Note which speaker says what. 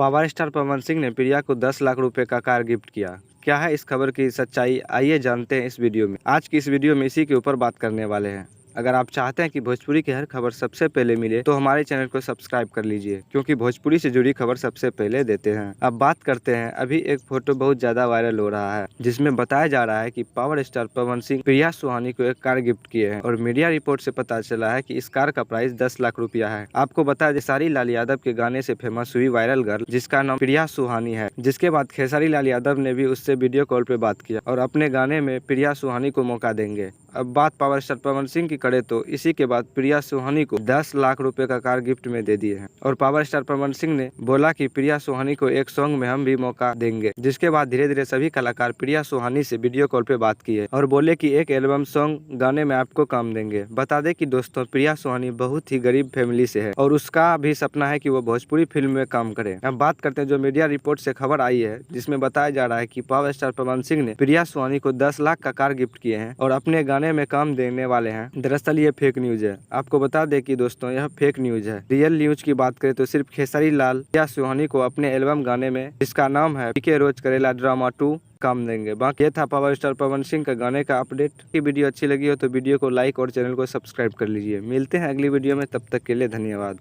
Speaker 1: Power star Pawan Singh ने प्रिया को 10 लाख रुपए का कार गिफ्ट किया। क्या है इस खबर की सच्चाई, आइए जानते हैं इस वीडियो में। आज की इस वीडियो में इसी के ऊपर बात करने वाले हैं। अगर आप चाहते हैं कि भोजपुरी की हर खबर सबसे पहले मिले तो हमारे चैनल को सब्सक्राइब कर लीजिए, क्योंकि भोजपुरी से जुड़ी खबर सबसे पहले देते हैं। अब बात करते हैं, अभी एक फोटो बहुत ज्यादा वायरल हो रहा है जिसमें बताया जा रहा है कि पावर स्टार पवन सिंह प्रिया सुहानी को एक कार गिफ्ट किए हैं और मीडिया रिपोर्ट से पता चला है कि इस कार का प्राइस 10 लाख रुपया है। आपको बता दें, खेसारी लाल यादव के गाने से फेमस हुई वायरल गर्ल जिसका नाम प्रिया सुहानी है, जिसके बाद खेसारी लाल यादव ने भी उससे वीडियो कॉल पे बात किया और अपने गाने में प्रिया सुहानी को मौका देंगे। अब बात पावर स्टार पवन सिंह की करे तो इसी के बाद प्रिया सुहानी को 10 लाख रुपए का कार गिफ्ट में दे दिए हैं और पावर स्टार पवन सिंह ने बोला कि प्रिया सुहानी को एक सॉन्ग में हम भी मौका देंगे, जिसके बाद धीरे धीरे सभी कलाकार प्रिया सुहानी से वीडियो कॉल पे बात किए और बोले कि एक एल्बम सॉन्ग गाने में आपको काम देंगे। बता दें कि दोस्तों, प्रिया सुहानी बहुत ही गरीब फैमिली से है और उसका भी सपना है कि वो भोजपुरी फिल्म में काम करे। अब बात करते हैं जो मीडिया रिपोर्ट से खबर आई है, जिसमें बताया जा रहा है कि पावर स्टार पवन सिंह ने प्रिया सुहानी को 10 लाख का कार गिफ्ट किए हैं और अपने गाने में काम देने वाले हैं। दरअसल ये फेक न्यूज है। आपको बता दें कि दोस्तों, यह फेक न्यूज है। रियल न्यूज की बात करें तो सिर्फ खेसारी लाल या सुहानी को अपने एल्बम गाने में, जिसका नाम है पीके रोज करेला ड्रामा 2, काम देंगे। बाकी ये था पावर स्टार पवन सिंह का गाने का अपडेट। की वीडियो अच्छी लगी हो तो वीडियो को लाइक और चैनल को सब्सक्राइब कर लीजिए। मिलते हैं अगली वीडियो में, तब तक के लिए धन्यवाद।